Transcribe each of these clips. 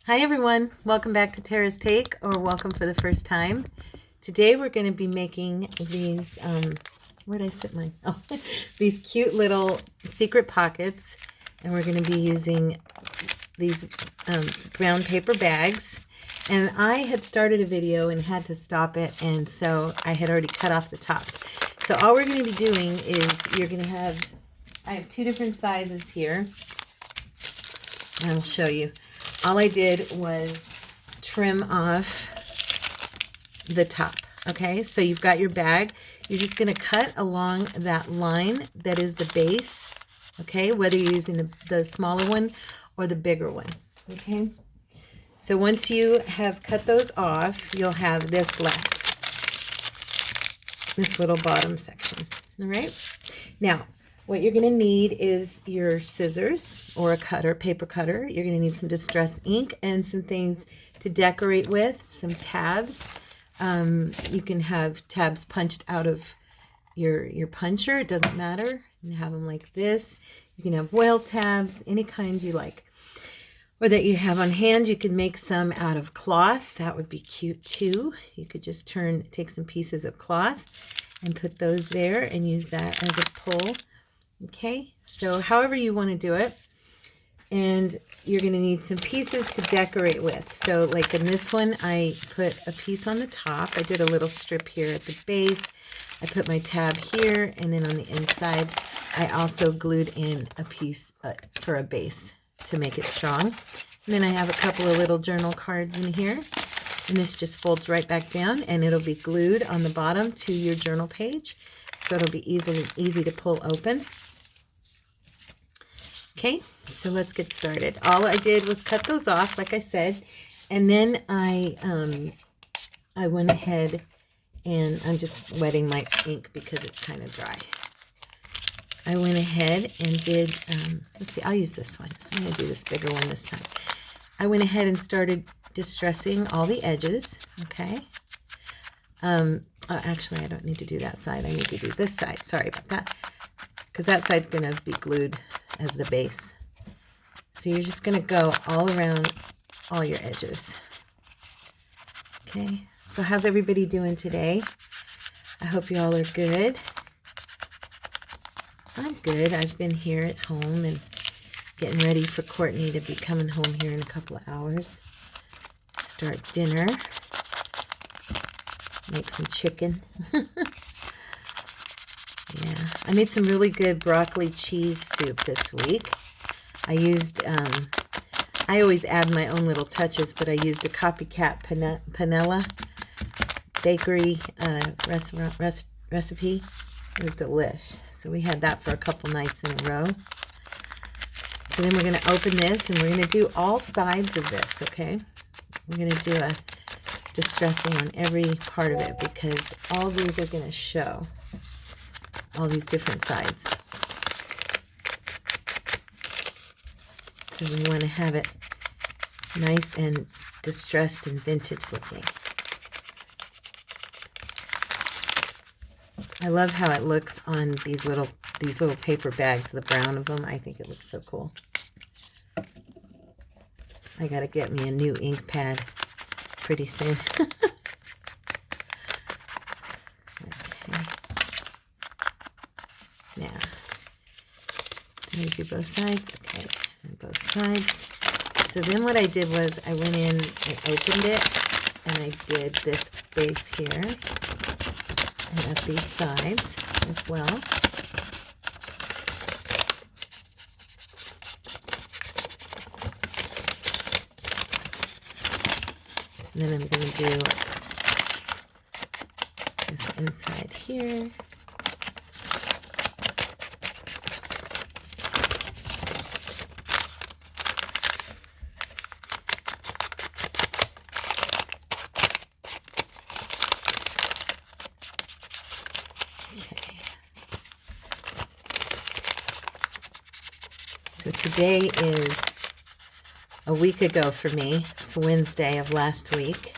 Hi everyone, welcome back to Tara's Take, or welcome for the first time. Today we're going to be making these, where did I sit mine? Oh, these cute little secret pockets, and we're going to be using these brown paper bags. And I had started a video and had to stop it, and so I had already cut off the tops. So all we're going to be doing is you're going to have, I have two different sizes here, and I'll show you. All I did was trim off the top, okay? So you've got your bag. You're just going to cut along that line that is the base, okay? Whether you're using the smaller one or the bigger one, okay? So once you have cut those off, you'll have this left, this little bottom section, all right? Now, what you're going to need is your scissors or a cutter, paper cutter. You're going to need some distress ink and some things to decorate with, some tabs. You can have tabs punched out of your puncher. It doesn't matter. You can have them like this. You can have whale tabs, any kind you like. Or that you have on hand. You can make some out of cloth. That would be cute too. You could just take some pieces of cloth and put those there and use that as a pull. Okay, so however you want to do it. And you're going to need some pieces to decorate with. So like in this one, I put a piece on the top. I did a little strip here at the base. I put my tab here, and then on the inside, I also glued in a piece for a base to make it strong. And then I have a couple of little journal cards in here. And this just folds right back down, and it'll be glued on the bottom to your journal page. So it'll be easy to pull open. Okay, so let's get started. All I did was cut those off, like I said, and then I went ahead and I'm just wetting my ink because it's kind of dry. I went ahead and did, let's see, I'll use this one. I'm going to do this bigger one this time. I went ahead and started distressing all the edges, okay? Oh, actually, I don't need to do that side. I need to do this side. Sorry about that, because that side's going to be glued as the base. So you're just going to go all around all your edges. Okay, so how's everybody doing today? I hope you all are good. I'm good. I've been here at home and getting ready for Courtney to be coming home here in a couple of hours. Start dinner. Make some chicken. Yeah, I made some really good broccoli cheese soup this week. I used, I always add my own little touches, but I used a copycat Panella bakery recipe. It was delish. So we had that for a couple nights in a row. So then we're going to open this, and we're going to do all sides of this, okay? We're going to do a distressing on every part of it, because all these are going to show. All these different sides. So we want to have it nice and distressed and vintage looking. I love how it looks on these little paper bags, the brown of them. I think it looks so cool. I got to get me a new ink pad pretty soon. Now, let me do both sides. Okay, and both sides. So then what I did was I went in, I opened it, and I did this base here, and up these sides as well. And then I'm going to do this inside here. So today is a week ago for me. It's Wednesday of last week,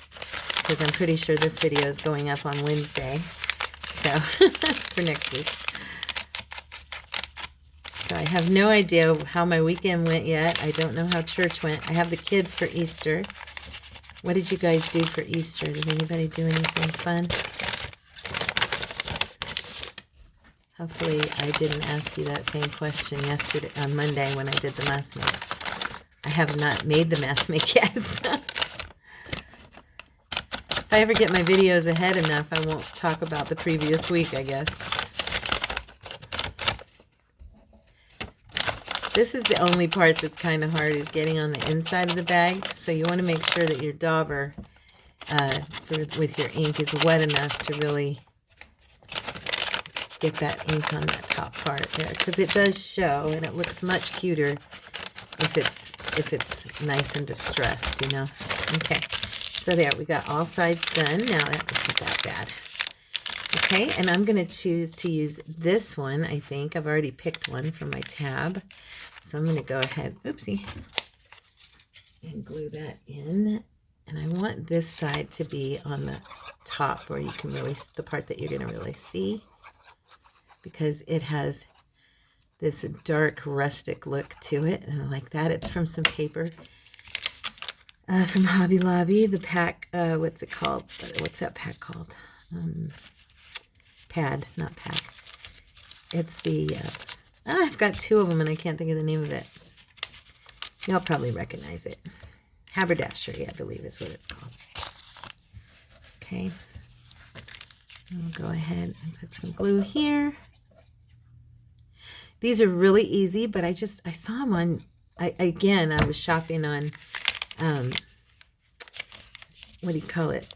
because I'm pretty sure this video is going up on Wednesday, so for next week. So I have no idea how my weekend went yet. I don't know how church went. I have the kids for Easter. What did you guys do for Easter? Did anybody do anything fun? Hopefully I didn't ask you that same question yesterday on Monday when I did the mass make. I have not made the mass make yet. If I ever get my videos ahead enough, I won't talk about the previous week, I guess. This is the only part that's kind of hard, is getting on the inside of the bag. So you want to make sure that your dauber with your ink is wet enough to really get that ink on that top part there, because it does show, and it looks much cuter if it's nice and distressed, you know. Okay, so there, we got all sides done. Now that wasn't that bad. Okay, and I'm going to choose to use this one. I think I've already picked one for my tab, so I'm going to go ahead, oopsie, and glue that in. And I want this side to be on the top where you can really, the part that you're going to really see, because it has this dark rustic look to it, and I like that. It's from some paper from Hobby Lobby. The pack, what's it called? What's that pack called? Pad, not pack. It's the, I've got two of them and I can't think of the name of it. You'll probably recognize it. Haberdashery, I believe is what it's called. Okay. I'll go ahead and put some glue here. These are really easy, but I saw them on, again, I was shopping on, what do you call it?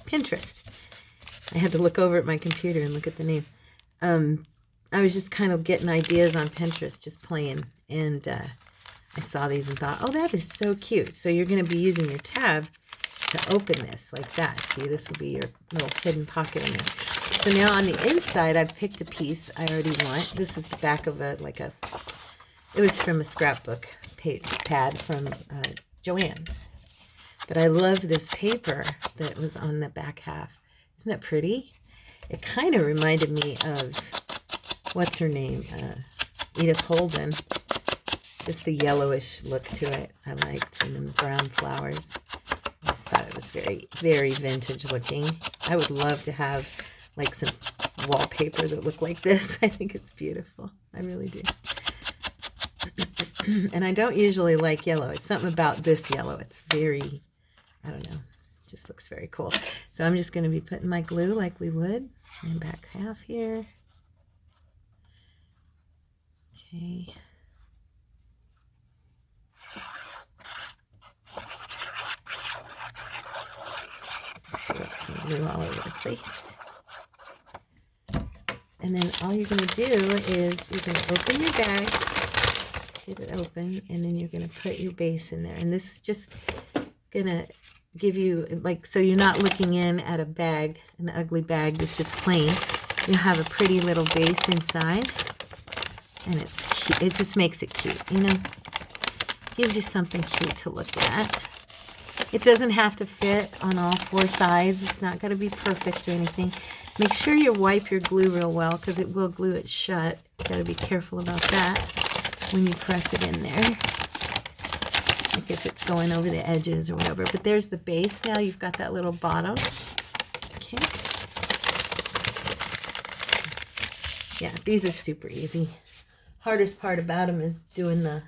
Pinterest. I had to look over at my computer and look at the name. I was just kind of getting ideas on Pinterest, just playing, and I saw these and thought, oh, that is so cute. So you're going to be using your tab to open this like that. See, this will be your little hidden pocket in there. So now on the inside, I've picked a piece I already want. This is the back of it was from a scrapbook pad from Joann's. But I love this paper that was on the back half. Isn't that pretty? It kind of reminded me of, what's her name? Edith Holden. Just the yellowish look to it I liked, and then the brown flowers. I just thought it was very, very vintage looking. I would love to have like some wallpaper that looked like this. I think it's beautiful. I really do. And I don't usually like yellow. It's something about this yellow. It's very, I don't know, it just looks very cool. So I'm just going to be putting my glue like we would in the back half here. Okay. Some glue all over the place. And then all you're going to do is you're going to open your bag, get it open, and then you're going to put your base in there. And this is just going to give you, like, so you're not looking in at a bag, an ugly bag that's just plain. You'll have a pretty little base inside, and it's cute. It just makes it cute, you know? Gives you something cute to look at. It doesn't have to fit on all four sides. It's not going to be perfect or anything. Make sure you wipe your glue real well, because it will glue it shut. Got to be careful about that when you press it in there. Like if it's going over the edges or whatever. But there's the base now. You've got that little bottom. Okay. Yeah, these are super easy. Hardest part about them is doing the,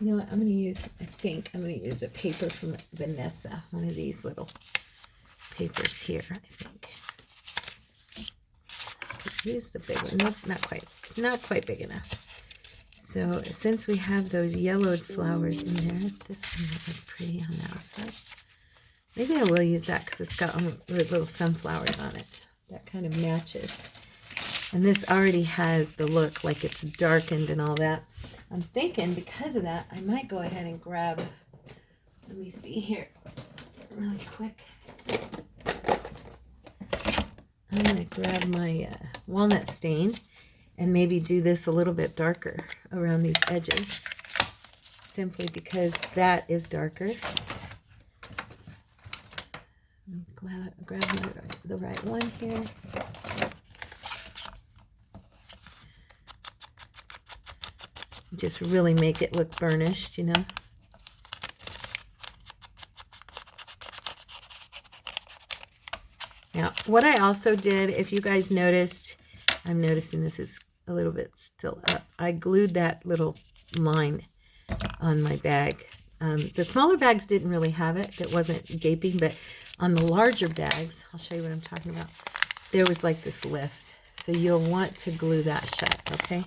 you know what, I'm going to use, I think I'm going to use a paper from Vanessa. One of these little papers here, I think. Use the big one. Nope, not quite. It's not quite big enough. So since we have those yellowed flowers in there, this one might look pretty on the outside. Maybe I will use that because it's got little sunflowers on it. That kind of matches. And this already has the look like it's darkened and all that. I'm thinking because of that, I might go ahead and grab, let me see here, really quick. I'm going to grab my walnut stain and maybe do this a little bit darker around these edges, simply because that is darker. Let me grab the right one here. just really make it look burnished, you know. Now, what I also did, if you guys noticed, I'm noticing this is a little bit still up. I glued that little line on my bag. The smaller bags didn't really have it. It wasn't gaping, but on the larger bags, I'll show you what I'm talking about, there was like this lift. So you'll want to glue that shut, okay?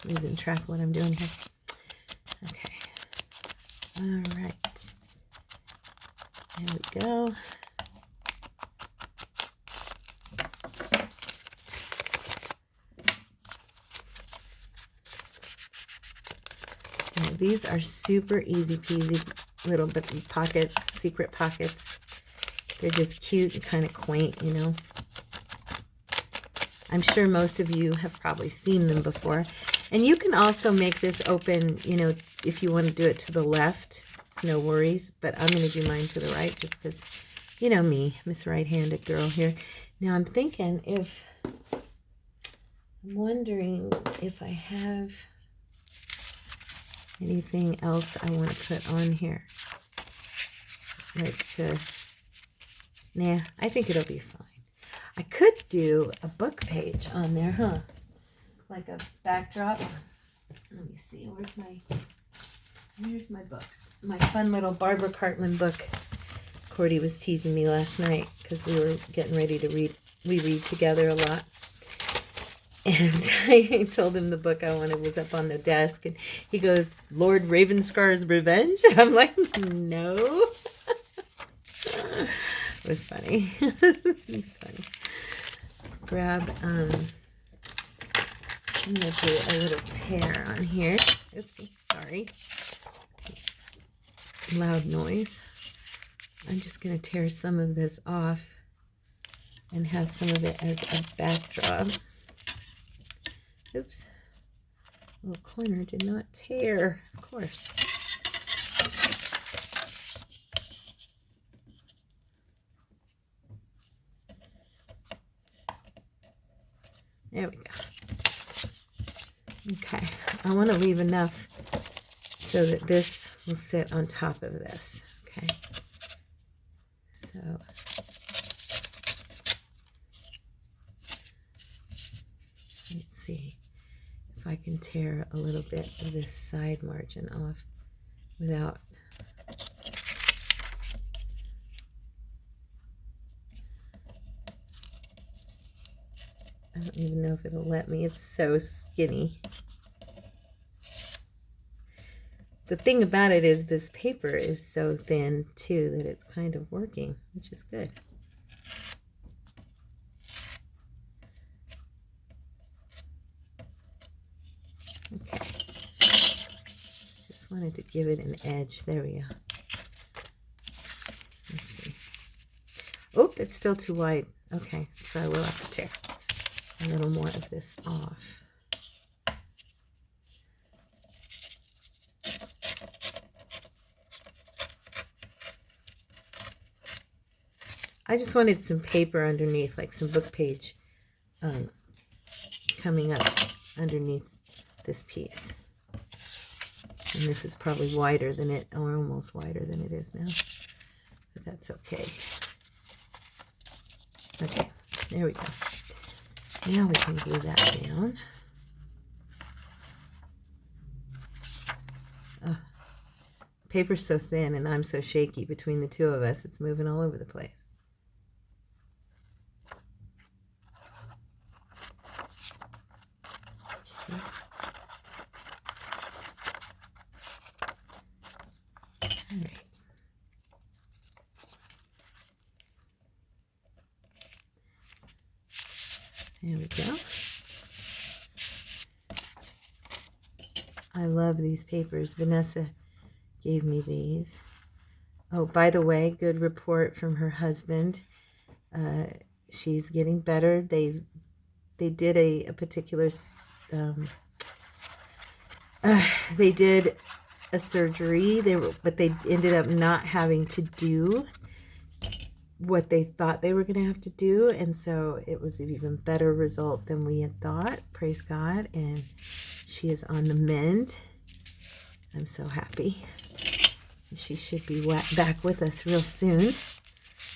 Losing track of what I'm doing here. Okay. All right. There we go. Now, these are super easy peasy little pockets, secret pockets. They're just cute and kind of quaint, you know. I'm sure most of you have probably seen them before. And you can also make this open, you know, if you want to do it to the left. It's no worries. But I'm going to do mine to the right just because, you know me, Miss Right-Handed Girl here. Now I'm thinking if, I'm wondering if I have anything else I want to put on here. Like nah, I think it'll be fine. I could do a book page on there, huh? Like a backdrop. Let me see, where's my book? My fun little Barbara Cartman book. Cordy was teasing me last night because we were getting ready to read. We read together a lot. And I told him the book I wanted was up on the desk. And he goes, Lord Ravenscar's Revenge? I'm like, no. It was funny. It's funny. Grab, I'm going to do a little tear on here. Oopsie, sorry. Loud noise. I'm just going to tear some of this off and have some of it as a backdrop. Oops. Little corner did not tear, of course. There we go. Okay, I want to leave enough so that this will sit on top of this. Okay. So let's see if I can tear a little bit of this side margin off without I don't even know if it'll let me. It's so skinny. The thing about it is this paper is so thin too that it's kind of working, which is good. Okay. Just wanted to give it an edge. There we go. Let's see. Oh, it's still too wide. Okay, so I will have to tear a little more of this off. I just wanted some paper underneath, like some book page coming up underneath this piece. And this is probably wider than it, or almost wider than it is now. But that's okay. Okay, there we go. Now we can glue that down. Oh, paper's so thin and I'm so shaky between the two of us, it's moving all over the place. Okay. All right. There we go. I love these papers. Vanessa gave me these. Oh, by the way, good report from her husband. She's getting better. They did a particular they did a surgery. But they ended up not having to do what they thought they were going to have to do, and so it was an even better result than we had thought. Praise God. And she is on the mend. I'm so happy. She should be back with us real soon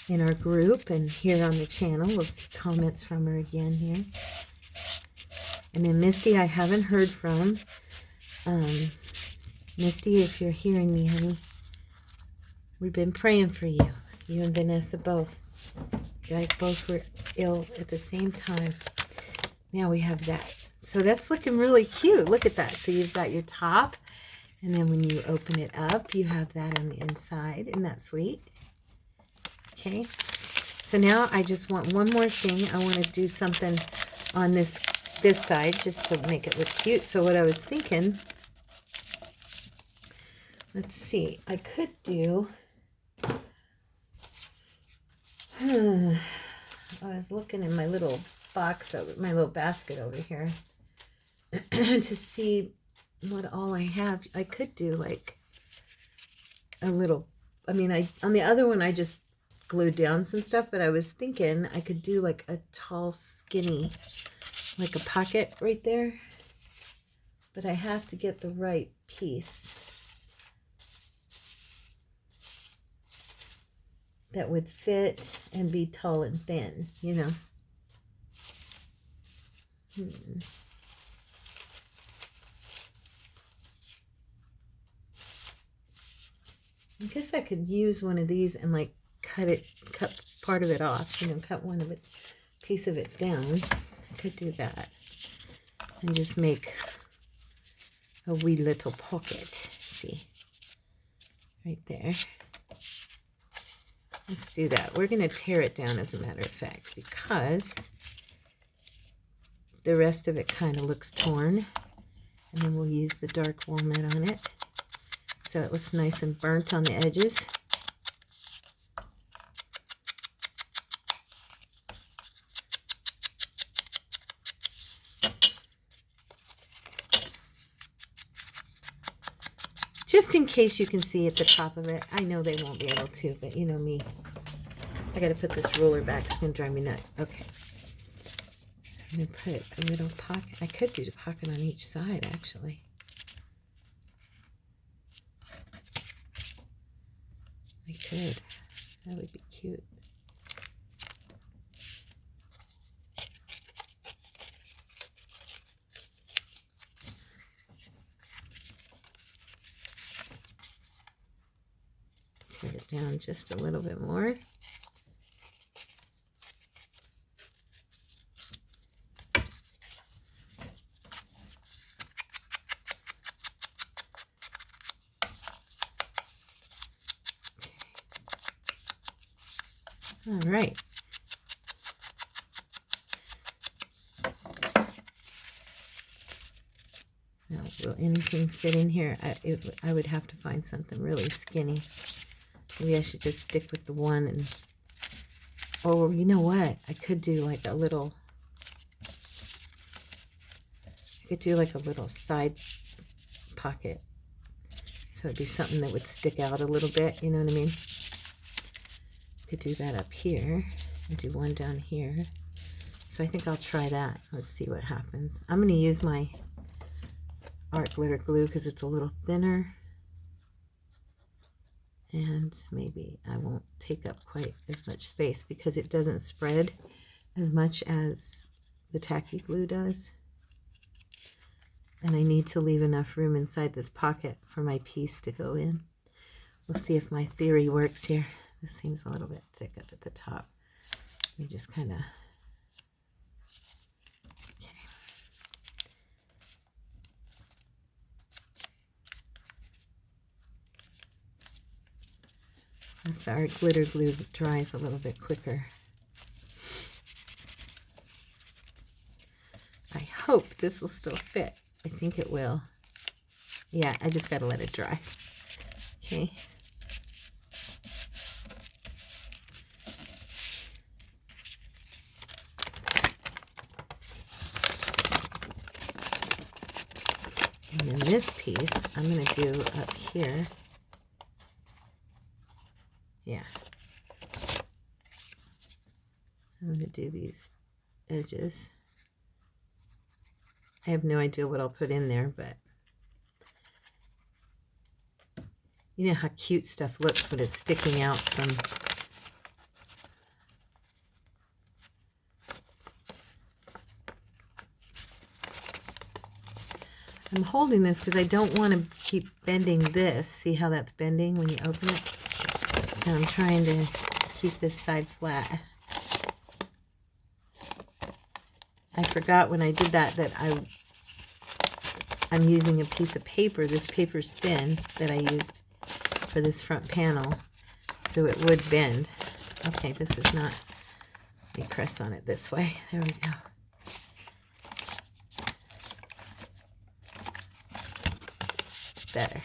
in our group and here on the channel. We'll see comments from her again here. And then Misty, I haven't heard from. Misty, if you're hearing me, honey, we've been praying for you. You and Vanessa both. You guys both were ill at the same time. Now we have that. So that's looking really cute. Look at that. So you've got your top, and then when you open it up, you have that on the inside. Isn't that sweet? Okay. So now I just want one more thing. I want to do something on this side just to make it look cute. So what I was thinking, let's see, I could do, I was looking in my little box, my little basket over here to see what all I have. I could do like a little, I mean, on the other one I just glued down some stuff, but I was thinking I could do like a tall, skinny, like a pocket right there, but I have to get the right piece that would fit and be tall and thin, you know. I guess I could use one of these and like cut part of it off, you know, cut one of it, piece of it down. I could do that and just make a wee little pocket. See, right there. Let's do that. We're going to tear it down, as a matter of fact, because the rest of it kind of looks torn. And then we'll use the dark walnut on it so it looks nice and burnt on the edges. Just in case you can see at the top of it. I know they won't be able to, but you know me. I got to put this ruler back. It's going to drive me nuts. Okay. I'm going to put a little pocket. I could do the pocket on each side, actually. I could. That would be cute. Tear it down just a little bit more. All right. Now, will anything fit in here? I would have to find something really skinny. Maybe I should just stick with the one and, oh, you know what? I could do like a little, side pocket. So it'd be something that would stick out a little bit, you know what I mean? Could do that up here and do one down here. So I think I'll try that. Let's see what happens. I'm going to use my art glitter glue because it's a little thinner. And maybe I won't take up quite as much space because it doesn't spread as much as the tacky glue does. And I need to leave enough room inside this pocket for my piece to go in. We'll see if my theory works here. This seems a little bit thick up at the top. Let me just kind of, okay. As our glitter glue dries a little bit quicker. I hope this will still fit. I think it will. Yeah, I just got to let it dry. Okay. And then this piece I'm going to do up here. Yeah. do these edges. I have no idea what I'll put in there, but you know how cute stuff looks when it's sticking out from... I'm holding this because I don't want to keep bending this. See how that's bending when you open it? So I'm trying to keep this side flat. I forgot when I did that I'm using a piece of paper. This paper's thin that I used for this front panel, so it would bend. Okay, this is not... Let me press on it this way. There we go. Better.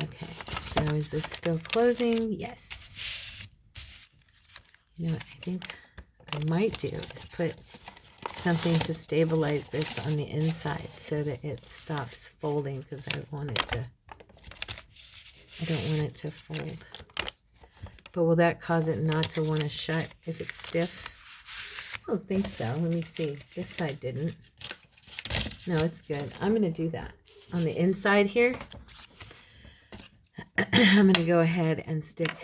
Okay, so is this still closing? Yes. You know what I think I might do is put something to stabilize this on the inside so that it stops folding, because I don't want it to fold. But will that cause it not to want to shut if it's stiff? I don't think so. Let me see. This side didn't. No, it's good. I'm going to do that. On the inside here, I'm going to go ahead and stick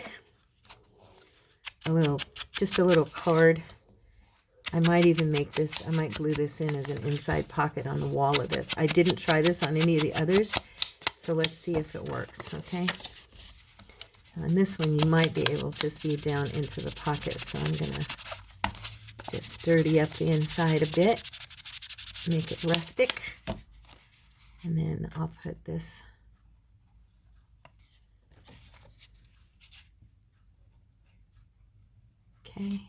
just a little card. I might even make this, I might glue this in as an inside pocket on the wall of this. I didn't try this on any of the others, so let's see if it works, okay? On this one, you might be able to see down into the pocket, so I'm going to just dirty up the inside a bit, make it rustic. And then I'll put this okay.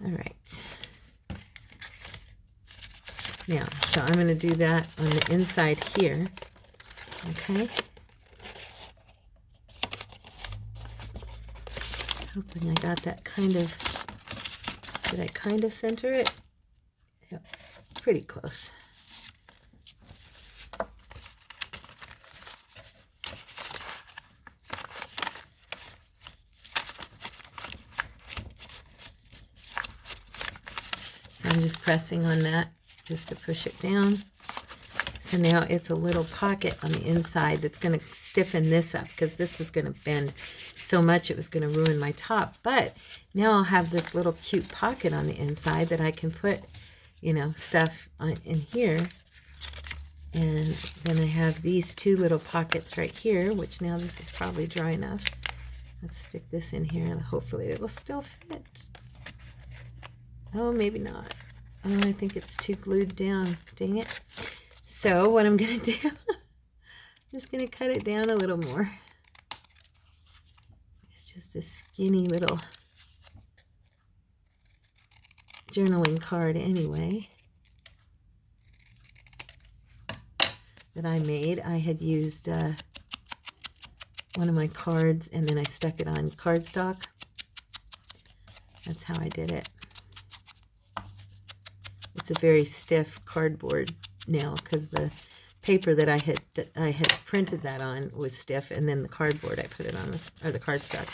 All right. Now, so I'm going to do that on the inside here. Okay. Hoping I got that kind of... Did I kind of center it? Yep, pretty close. So I'm just pressing on that just to push it down. So now it's a little pocket on the inside that's going to stiffen this up, because this was going to bend so much it was going to ruin my top. But now I'll have this little cute pocket on the inside that I can put, you know, stuff in here. And then I have these two little pockets right here, which now this is probably dry enough. Let's stick this in here and hopefully it will still fit. Oh, maybe not. Oh, I think it's too glued down. Dang it. So what I'm going to do, I'm just going to cut it down a little more. It's just a skinny little journaling card anyway that I made. I had used one of my cards and then I stuck it on cardstock. That's how I did it. It's a very stiff cardboard now because the paper that I had printed that on was stiff, and then the cardboard I put it on the cardstock.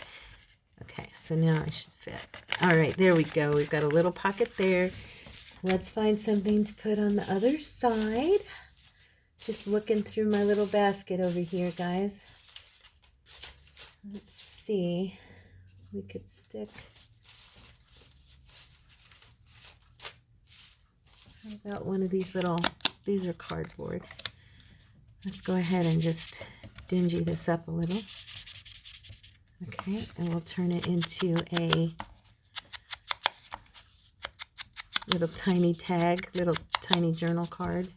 Okay, so now I should fit. All right, there we go. We've got a little pocket there. Let's find something to put on the other side. Just looking through my little basket over here, guys. Let's see. We could stick. How about one of these little, these are cardboard. Let's go ahead and just dingy this up a little. Okay, and we'll turn it into a little tiny tag, little tiny journal card.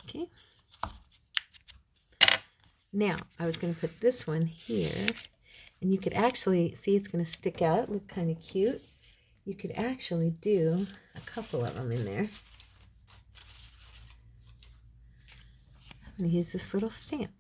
Okay. Now, I was going to put this one here, and you could actually, see it's going to stick out, look kind of cute. You could actually do a couple of them in there. I'm going to use this little stamp.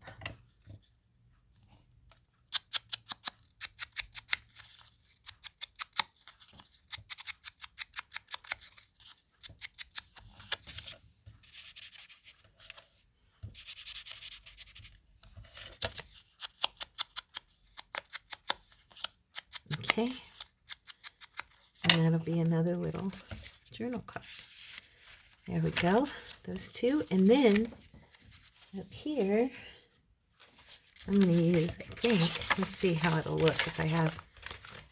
Okay. And that'll be another little journal card. There we go. Those two. And then up here, I'm going to use, I think, let's see how it'll look if I have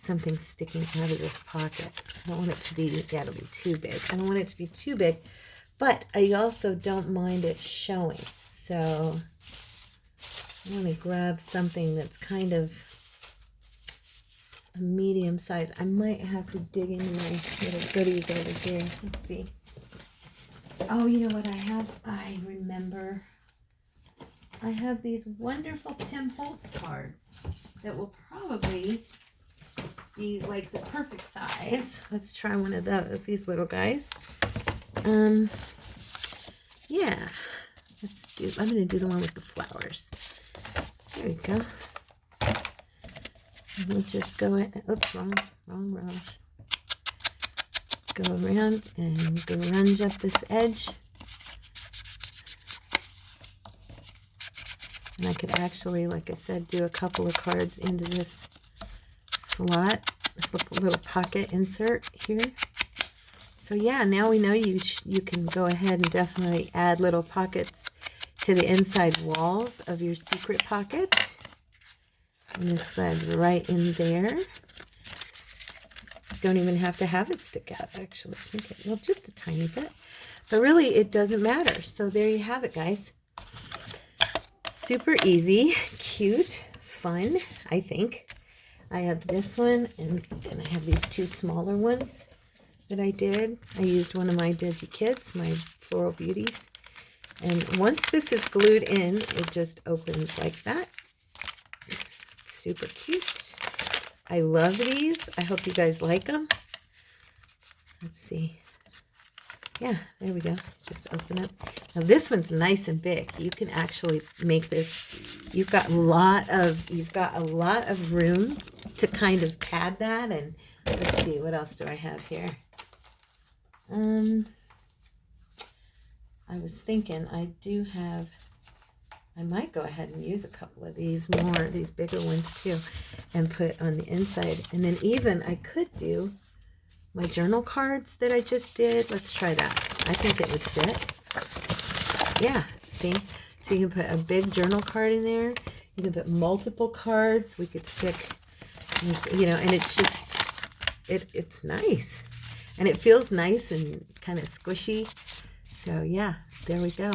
something sticking out of this pocket. I don't want it to be, yeah, it'll be too big. I don't want it to be too big, but I also don't mind it showing. So I'm going to grab something that's kind of a medium size. I might have to dig into my little goodies over here. Let's see. Oh, you know what I have? I remember. I have these wonderful Tim Holtz cards that will probably be like the perfect size. Let's try one of those, these little guys. Yeah, I'm going to do the one with the flowers. There we go. And we'll just go in, oops, wrong. Go around and grunge up this edge. And I could actually, like I said, do a couple of cards into this slot, this little pocket insert here. So yeah, now we know you can go ahead and definitely add little pockets to the inside walls of your secret pocket. And this side right in there. Don't even have to have it stick out, actually. Okay, well, just a tiny bit. But really, it doesn't matter. So there you have it, guys. Super easy, cute, fun, I think. I have this one, and then I have these two smaller ones that I did. I used one of my Digi Kits, my Floral Beauties. And once this is glued in, it just opens like that. Super cute. I love these. I hope you guys like them. Let's see. Yeah, there we go. Just open up. Now this one's nice and big. You can actually make this. You've got a lot of room to kind of pad that. And let's see, what else do I have here? I was thinking I might go ahead and use a couple of these bigger ones too, and put on the inside. And then even I could do my journal cards that I just did. Let's try that. I think it would fit. Yeah, see? So you can put a big journal card in there. You can put multiple cards. We could stick, you know, and it's just, it's nice. And it feels nice and kind of squishy. So yeah, there we go.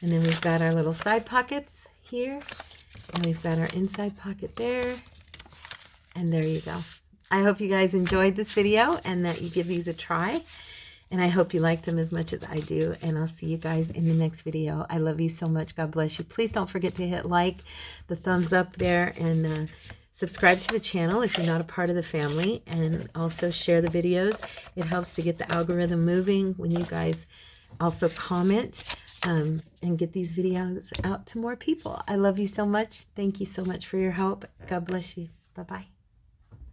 And then we've got our little side pockets here. And we've got our inside pocket there. And there you go. I hope you guys enjoyed this video and that you give these a try. And I hope you liked them as much as I do. And I'll see you guys in the next video. I love you so much. God bless you. Please don't forget to hit like, the thumbs up there, and subscribe to the channel if you're not a part of the family. And also share the videos. It helps to get the algorithm moving when you guys also comment and get these videos out to more people. I love you so much. Thank you so much for your help. God bless you. Bye-bye.